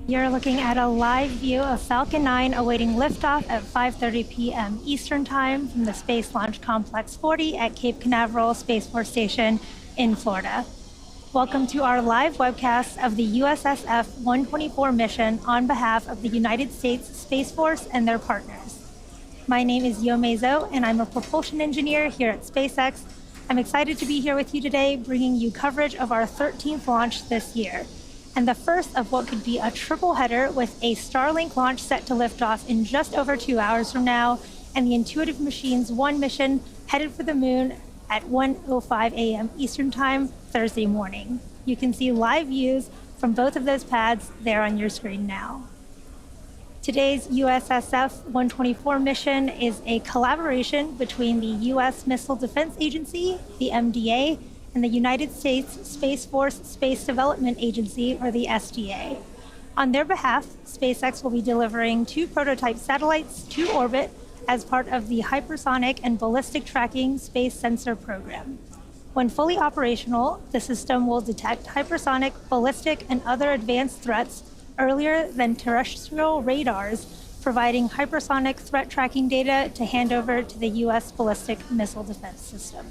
You're looking at a live view of Falcon 9 awaiting liftoff at 5:30 p.m. Eastern Time from the Space Launch Complex 40 at Cape Canaveral Space Force Station in Florida. Welcome to our live webcast of the USSF-124 mission on behalf of the United States Space Force and their partners. My name is Yo Mezo, and I'm a propulsion engineer here at SpaceX. I'm excited to be here with you today, bringing you coverage of our 13th launch this year, and the first of what could be a triple header with a Starlink launch set to lift off in just over 2 hours from now, and the Intuitive Machines 1 mission headed for the moon at 1:05 a.m. Eastern Time Thursday morning. You can see live views from both of those pads there on your screen now. Today's USSF-124 mission is a collaboration between the U.S. Missile Defense Agency, the MDA, and the United States Space Force Space Development Agency, or the SDA. On their behalf, SpaceX will be delivering 2 prototype satellites to orbit as part of the Hypersonic and Ballistic Tracking Space Sensor Program. When fully operational, the system will detect hypersonic, ballistic, and other advanced threats earlier than terrestrial radars, providing hypersonic threat tracking data to hand over to the U.S. Ballistic Missile Defense System.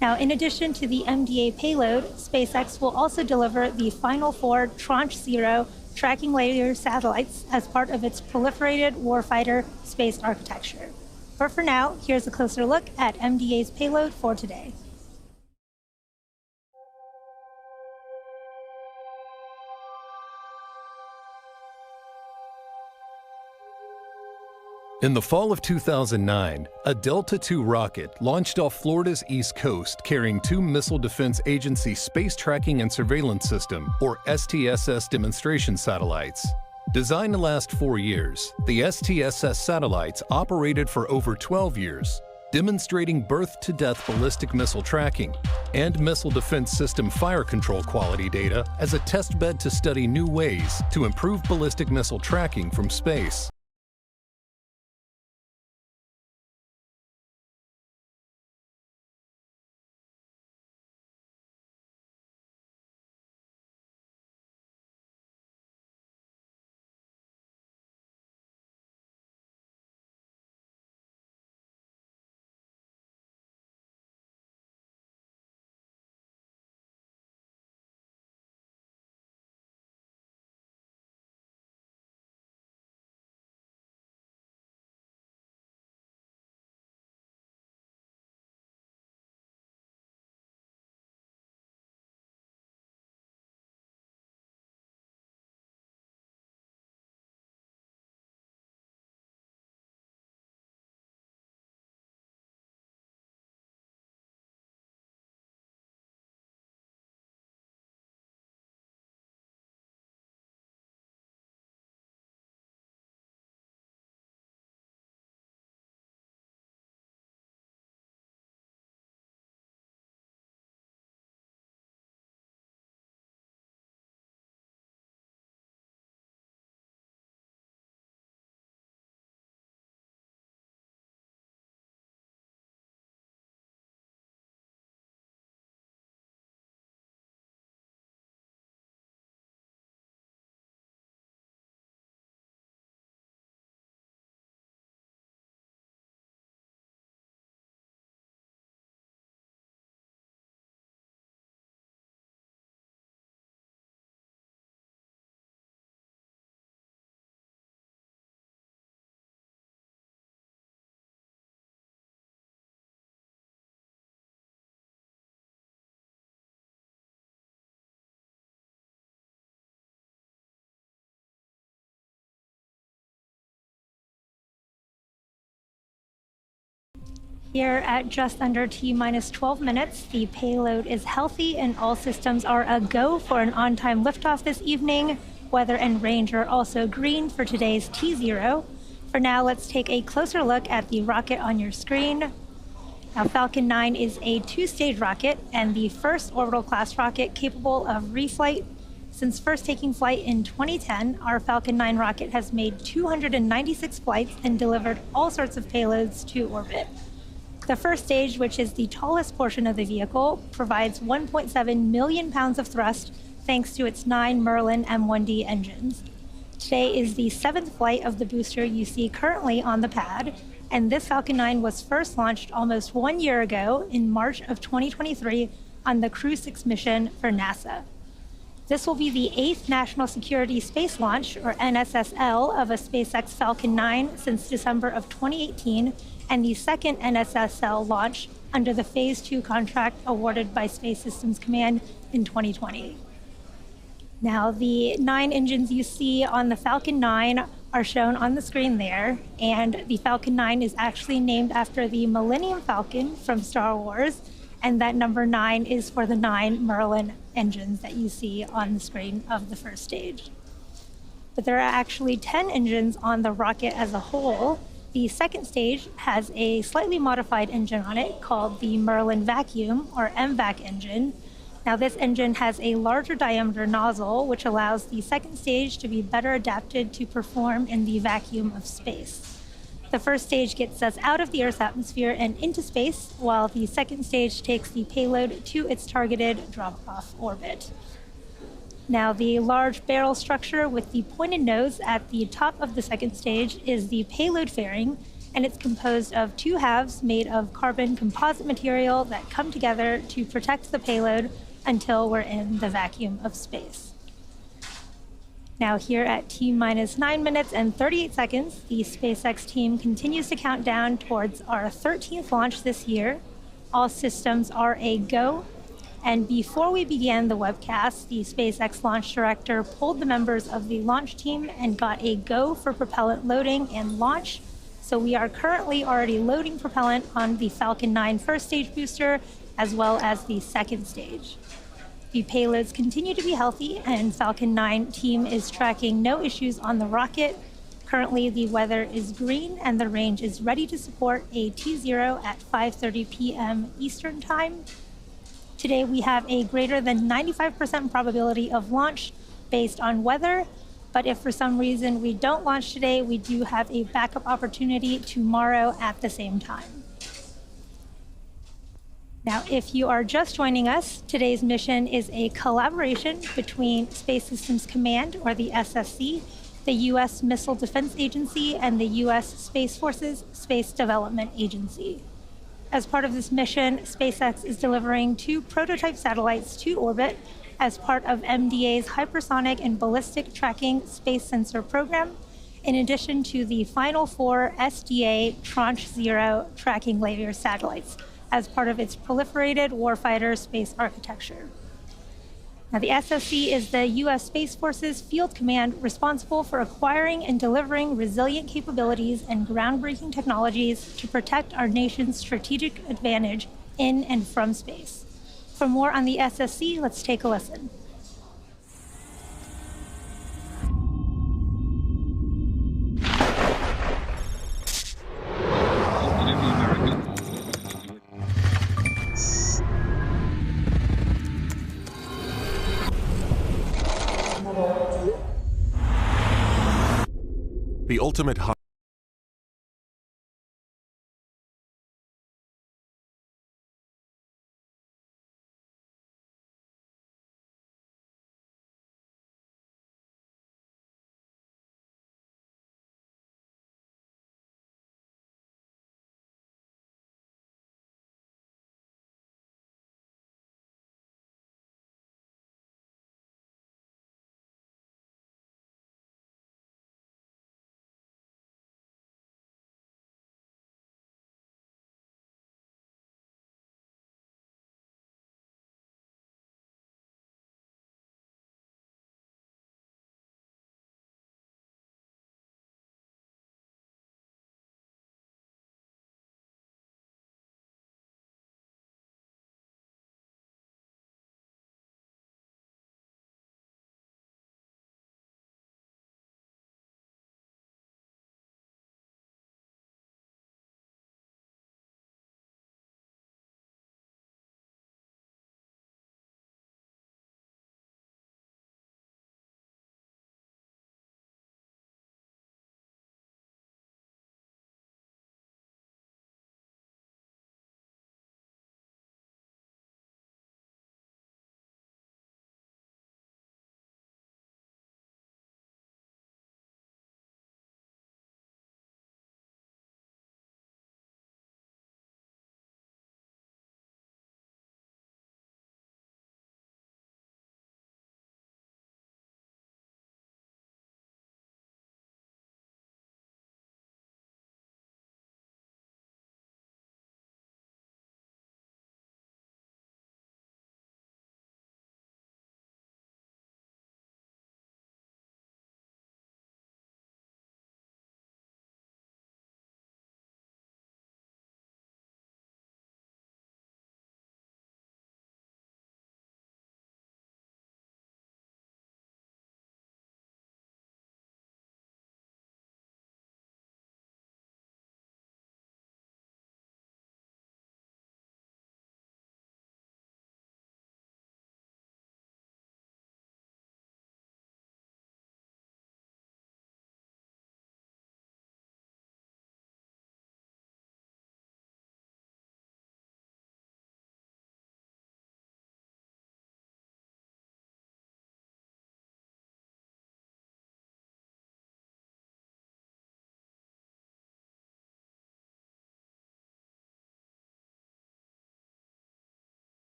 Now, in addition to the MDA payload, SpaceX will also deliver the final 4 Tranche 0 tracking layer satellites as part of its proliferated warfighter space architecture. But for now, here's a closer look at MDA's payload for today. In the fall of 2009, a Delta II rocket launched off Florida's east coast carrying 2 Missile Defense Agency Space Tracking and Surveillance System, or STSS, demonstration satellites. Designed to last 4 years, the STSS satellites operated for over 12 years, demonstrating birth-to-death ballistic missile tracking and Missile Defense System fire control quality data as a testbed to study new ways to improve ballistic missile tracking from space. Here at just under T-minus 12 minutes, the payload is healthy and all systems are a go for an on-time liftoff this evening. Weather and range are also green for today's T0. For now, let's take a closer look at the rocket on your screen. Now, Falcon 9 is a 2-stage rocket and the first orbital class rocket capable of reflight. Since first taking flight in 2010, our Falcon 9 rocket has made 296 flights and delivered all sorts of payloads to orbit. The first stage, which is the tallest portion of the vehicle, provides 1.7 million pounds of thrust thanks to its 9 Merlin M1D engines. Today is the 7th flight of the booster you see currently on the pad, and this Falcon 9 was first launched almost 1 year ago in March of 2023 on the Crew 6 mission for NASA. This will be the 8th National Security Space Launch, or NSSL, of a SpaceX Falcon 9 since December of 2018, and the second NSSL launch under the Phase 2 contract awarded by Space Systems Command in 2020. Now, the 9 engines you see on the Falcon 9 are shown on the screen there, and the Falcon 9 is actually named after the Millennium Falcon from Star Wars, and that number 9 is for the 9 Merlin engines that you see on the screen of the first stage. But there are actually 10 engines on the rocket as a whole. The second stage has a slightly modified engine on it called the Merlin Vacuum, or MVAC engine. Now, this engine has a larger diameter nozzle, which allows the second stage to be better adapted to perform in the vacuum of space. The first stage gets us out of the Earth's atmosphere and into space, while the second stage takes the payload to its targeted drop-off orbit. Now, the large barrel structure with the pointed nose at the top of the second stage is the payload fairing, and it's composed of 2 halves made of carbon composite material that come together to protect the payload until we're in the vacuum of space. Now, here at T-minus 9 minutes and 38 seconds, the SpaceX team continues to count down towards our 13th launch this year. All systems are a go. And before we began the webcast, the SpaceX launch director pulled the members of the launch team and got a go for propellant loading and launch. So we are currently already loading propellant on the Falcon 9 first stage booster, as well as the second stage. The payloads continue to be healthy, and Falcon 9 team is tracking no issues on the rocket. Currently, the weather is green, and the range is ready to support a T0 at 5:30 p.m. Eastern Time. Today, we have a greater than 95% probability of launch based on weather, but if for some reason we don't launch today, we do have a backup opportunity tomorrow at the same time. Now, if you are just joining us, today's mission is a collaboration between Space Systems Command, or the SSC, the U.S. Missile Defense Agency, and the U.S. Space Force's Space Development Agency. As part of this mission, SpaceX is delivering 2 prototype satellites to orbit as part of MDA's Hypersonic and Ballistic Tracking Space Sensor program, in addition to the final 4 SDA Tranche 0 tracking layer satellites as part of its proliferated warfighter space architecture. Now, the SSC is the U.S. Space Force's field command responsible for acquiring and delivering resilient capabilities and groundbreaking technologies to protect our nation's strategic advantage in and from space. For more on the SSC, let's take a listen. The ultimate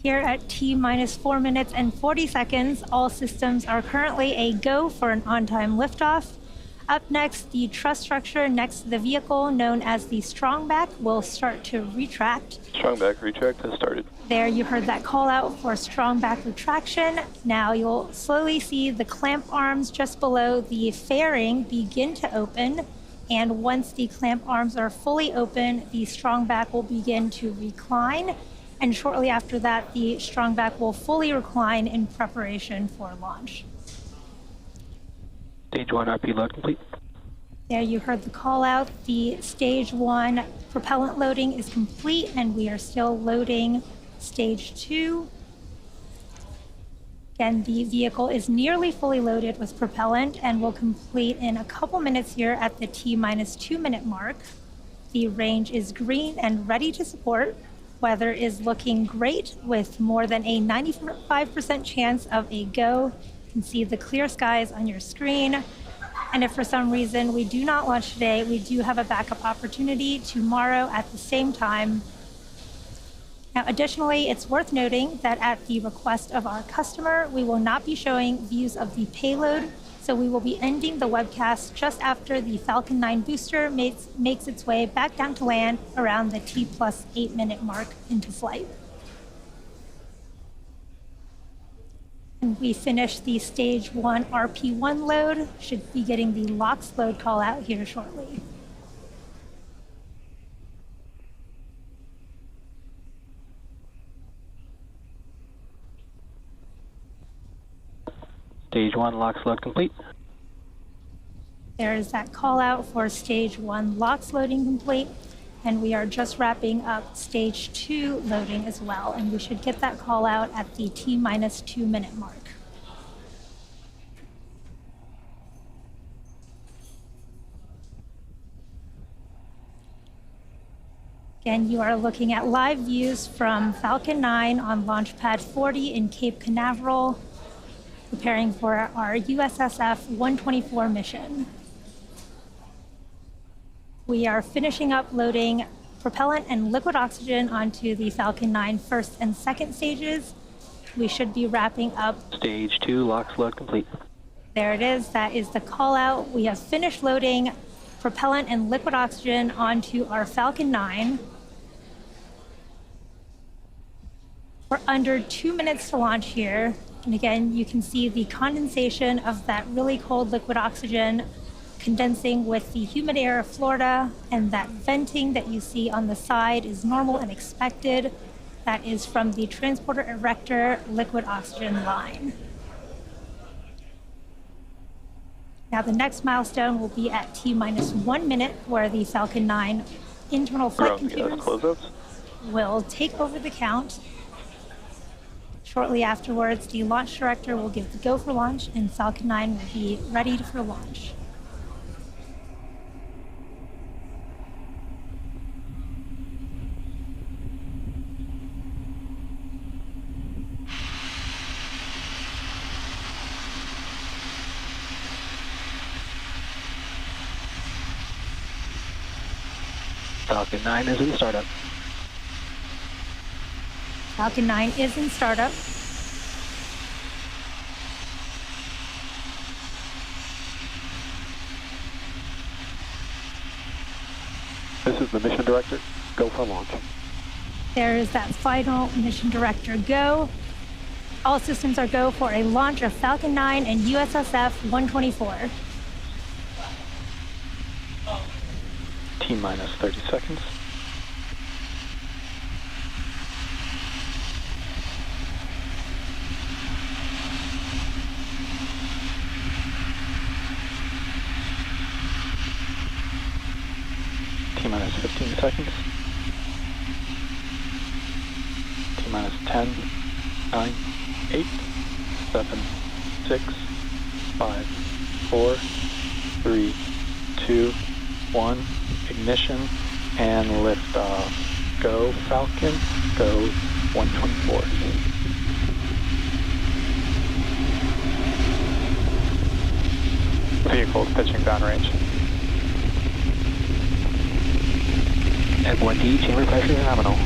Here at T-minus 4 minutes and 40 seconds, all systems are currently a go for an on-time liftoff. Up next, the truss structure next to the vehicle, known as the strongback, will start to retract. Strongback retract has started. There you heard that call out for strongback retraction. Now you'll slowly see the clamp arms just below the fairing begin to open. And once the clamp arms are fully open, the strongback will begin to recline. And shortly after that, the strongback will fully recline in preparation for launch. Stage 1 RP load complete. There you heard the call out. The stage 1 propellant loading is complete, and we are still loading stage 2. Again, the vehicle is nearly fully loaded with propellant and will complete in a couple minutes here at the T-minus 2 minute mark. The range is green and ready to support. Weather is looking great with more than a 95% chance of a go. You can see the clear skies on your screen. And if for some reason we do not launch today, we do have a backup opportunity tomorrow at the same time. Now, additionally, it's worth noting that at the request of our customer, we will not be showing views of the payload. So we will be ending the webcast just after the Falcon 9 booster makes its way back down to land around the T+8 minute mark into flight. And we finished the stage 1 RP1 load, should be getting the LOX load call out here shortly. Stage 1 LOX load complete. There is that call out for stage 1 LOX loading complete, and we are just wrapping up stage 2 loading as well, and we should get that call out at the T-minus 2 minute mark. Again, you are looking at live views from Falcon 9 on Launch Pad 40 in Cape Canaveral, preparing for our USSF-124 mission. We are finishing up loading propellant and liquid oxygen onto the Falcon 9 first and second stages. We should be wrapping up. Stage 2 LOX load complete. There it is. That is the call out. We have finished loading propellant and liquid oxygen onto our Falcon 9. We're under 2 minutes to launch here. And again, you can see the condensation of that really cold liquid oxygen condensing with the humid air of Florida, and that venting that you see on the side is normal and expected. That is from the transporter erector liquid oxygen line. Now the next milestone will be at T-minus 1 minute, where the Falcon 9 internal flight computers will take over the count. Shortly afterwards, the launch director will give the go for launch, and Falcon 9 will be ready for launch. Falcon 9 is in startup. Falcon 9 is in startup. This is the mission director. Go for launch. There is that final mission director go. All systems are go for a launch of Falcon 9 and USSF-124. T-minus 30 seconds. T-minus 15 seconds. T-minus 10, 9, 8, 7, 6, 5, 4, 3, 2, 1. Ignition and liftoff. Go Falcon, go 124. Vehicle pitching downrange. At 1D, chamber pressure nominal.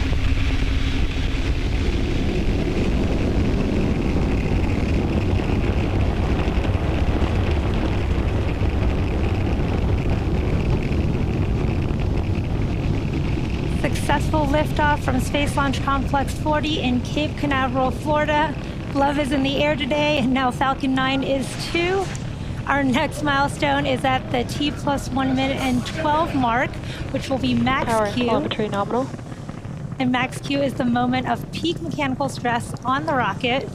successful liftoff from Space Launch Complex 40 in Cape Canaveral, Florida. Love is in the air today, and now Falcon 9 is too. Our next milestone is at the T plus 1 minute and 12 mark, which will be max Power Q. telemetry nominal. And max Q is the moment of peak mechanical stress on the rocket.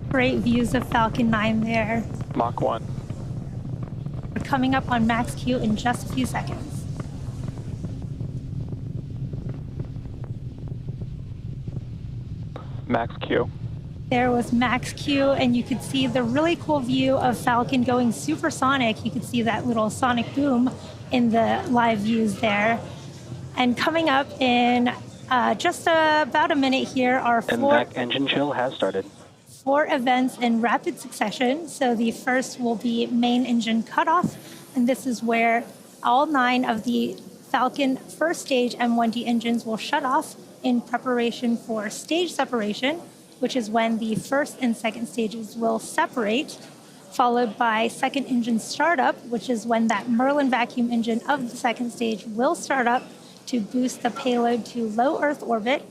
Great views of Falcon 9 there. Mach 1. We're coming up on max Q in just a few seconds. Max Q. There was max Q, and you could see the really cool view of Falcon going supersonic. You could see that little sonic boom in the live views there. And coming up in just about a minute here are And that engine chill has started. 4 events in rapid succession. So the first will be main engine cutoff, and this is where all 9 of the Falcon first stage M1D engines will shut off in preparation for stage separation, which is when the first and second stages will separate, followed by second engine startup, which is when that Merlin vacuum engine of the second stage will start up to boost the payload to low Earth orbit.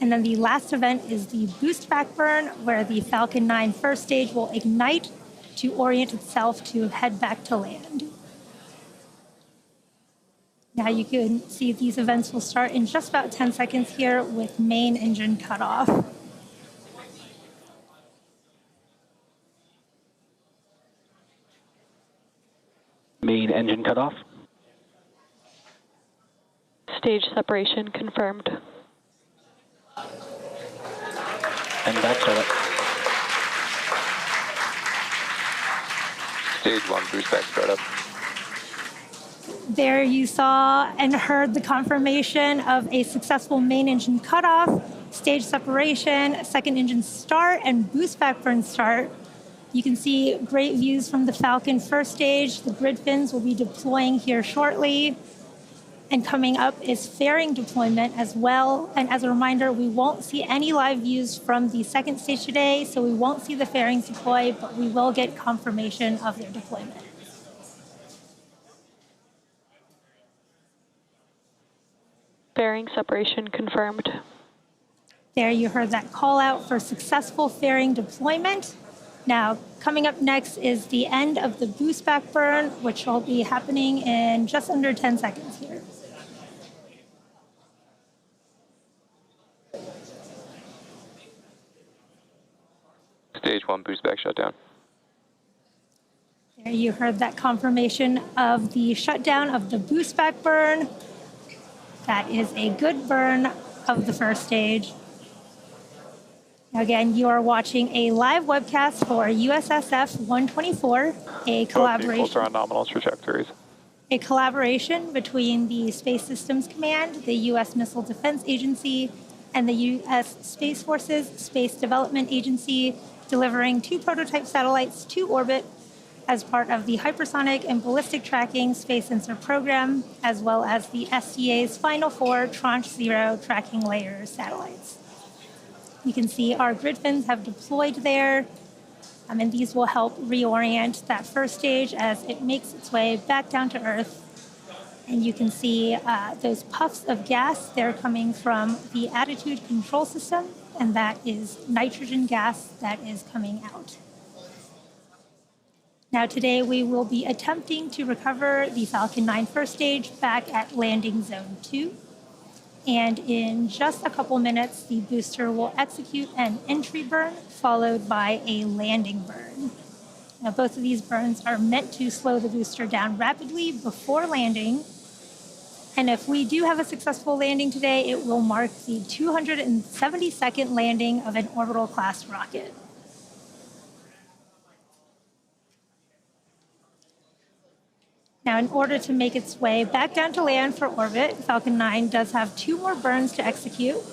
And then the last event is the boost back burn, where the Falcon 9 first stage will ignite to orient itself to head back to land. Now you can see these events will start in just about 10 seconds here with main engine cutoff. Main engine cutoff. Stage separation confirmed. And back startup. Stage 1 boost back startup. There you saw and heard the confirmation of a successful main engine cutoff, stage separation, second engine start, and boost back burn start. You can see great views from the Falcon first stage. The grid fins will be deploying here shortly. And coming up is fairing deployment as well. And as a reminder, we won't see any live views from the second stage today, so we won't see the fairings deploy, but we will get confirmation of their deployment. Fairing separation confirmed. There you heard that call out for successful fairing deployment. Now, coming up next is the end of the boost back burn, which will be happening in just under 10 seconds here. Stage 1 boost back shutdown. There you heard that confirmation of the shutdown of the boost back burn. That is a good burn of the first stage. Again, you are watching a live webcast for USSF-124, a collaboration. On nominal trajectories. A collaboration between the Space Systems Command, the U.S. Missile Defense Agency, and the U.S. Space Force's Space Development Agency, delivering 2 prototype satellites to orbit as part of the Hypersonic and Ballistic Tracking Space Sensor Program, as well as the SDA's final 4 Tranche 0 tracking layer satellites. You can see our grid fins have deployed there, and these will help reorient that first stage as it makes its way back down to Earth. And you can see those puffs of gas. They're coming from the attitude control system, and that is nitrogen gas that is coming out. Now today we will be attempting to recover the Falcon 9 first stage back at landing zone 2. And in just a couple minutes, the booster will execute an entry burn followed by a landing burn. Now both of these burns are meant to slow the booster down rapidly before landing. And if we do have a successful landing today, it will mark the 272nd landing of an orbital class rocket. Now, in order to make its way back down to land for orbit, Falcon 9 does have 2 more burns to execute.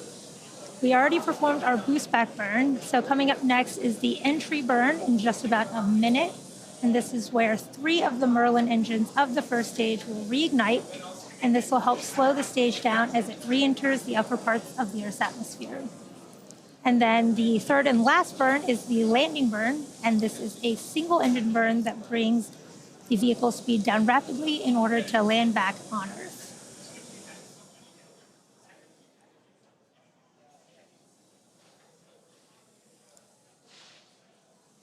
We already performed our boost back burn, so coming up next is the entry burn in just about a minute. And this is where 3 of the Merlin engines of the first stage will reignite, and this will help slow the stage down as it re-enters the upper parts of the Earth's atmosphere. And then the third and last burn is the landing burn, and this is a single engine burn that brings the vehicle speed down rapidly in order to land back on Earth.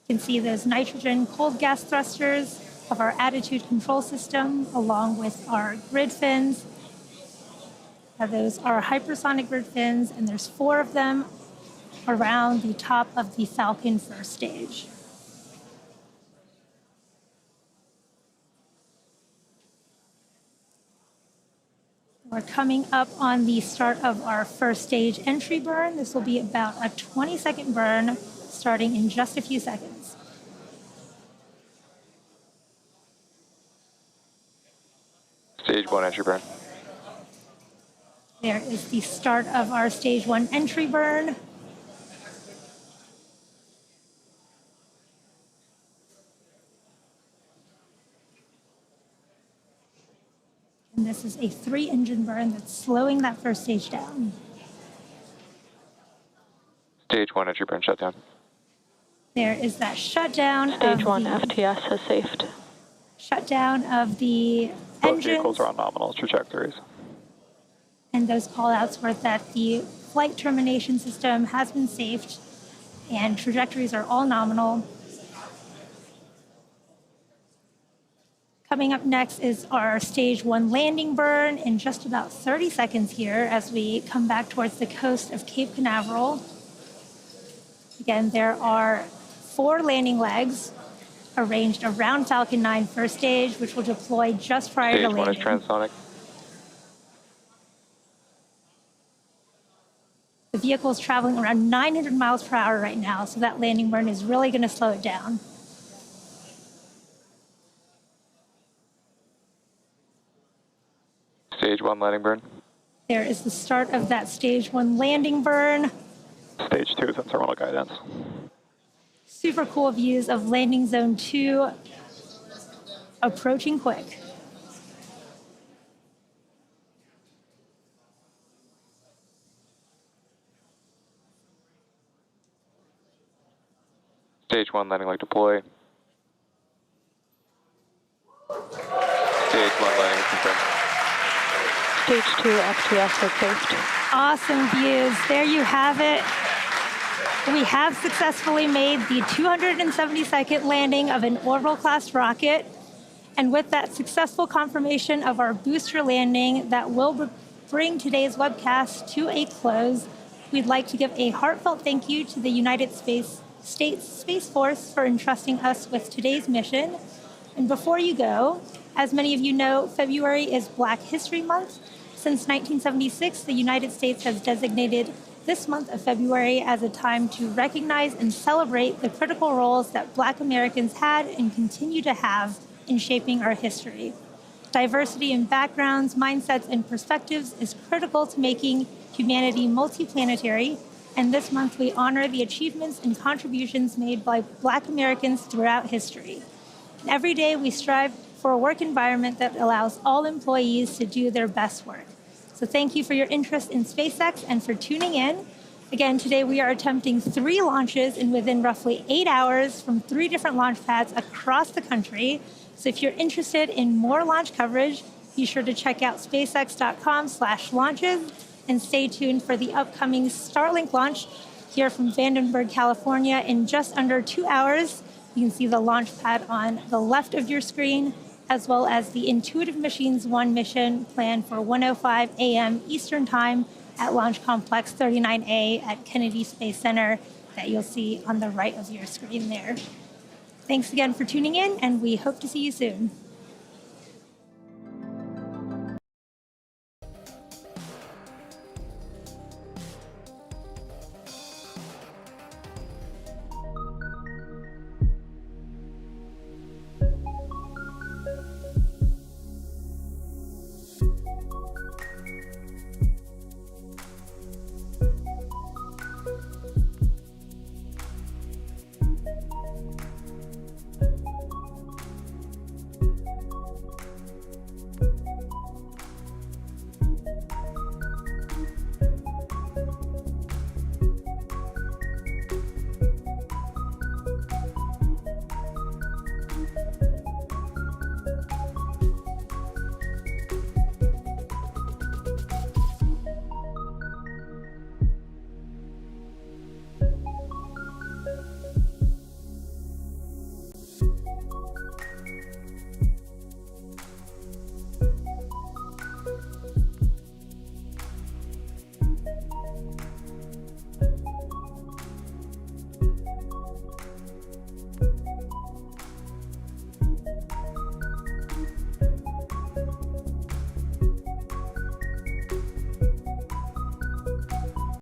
You can see those nitrogen cold gas thrusters of our attitude control system along with our grid fins. Those are hypersonic grid fins, and there's 4 of them around the top of the Falcon first stage. We're coming up on the start of our first stage entry burn. This will be about a 20-second burn starting in just a few seconds. Stage 1 entry burn. There is the start of our stage 1 entry burn. And this is a 3-engine burn that's slowing that first stage down. Stage 1 entry burn shutdown. There is that shutdown Stage of 1 the FTS has safed. shutdown of the Both engines. vehicles are on nominal trajectories. And those callouts were that the flight termination system has been safed and trajectories are all nominal. Coming up next is our stage 1 landing burn in just about 30 seconds here as we come back towards the coast of Cape Canaveral. Again, there are 4 landing legs arranged around Falcon 9 first stage, which will deploy just prior to Stage 1 is landing. transonic. The vehicle is traveling around 900 miles per hour right now, so that landing burn is really going to slow it down. Stage 1 landing burn. There is the start of that stage 1 landing burn. Stage 2 is in terminal guidance. Super cool views of landing zone 2 approaching quick. Stage 1 landing leg deploy. Stage 1 landing is confirmed. Stage 2 FTS has safed. Awesome views. There you have it. We have successfully made the 272nd landing of an orbital-class rocket. And with that successful confirmation of our booster landing that will bring today's webcast to a close, we'd like to give a heartfelt thank you to the United States Space Force for entrusting us with today's mission. And before you go, as many of you know, February is Black History Month. Since 1976, the United States has designated this month of February as a time to recognize and celebrate the critical roles that Black Americans had and continue to have in shaping our history. Diversity in backgrounds, mindsets, and perspectives is critical to making humanity multiplanetary, and this month we honor the achievements and contributions made by Black Americans throughout history. And every day we strive for a work environment that allows all employees to do their best work. So thank you for your interest in SpaceX and for tuning in. Again, today we are attempting 3 launches in within roughly 8 hours from 3 different launch pads across the country. So if you're interested in more launch coverage, be sure to check out spacex.com/launches and stay tuned for the upcoming Starlink launch here from Vandenberg, California in just under 2 hours. You can see the launch pad on the left of your screen, as well as the Intuitive Machines 1 mission planned for 1:05 a.m. Eastern Time at Launch Complex 39A at Kennedy Space Center that you'll see on the right of your screen there. Thanks again for tuning in, and we hope to see you soon.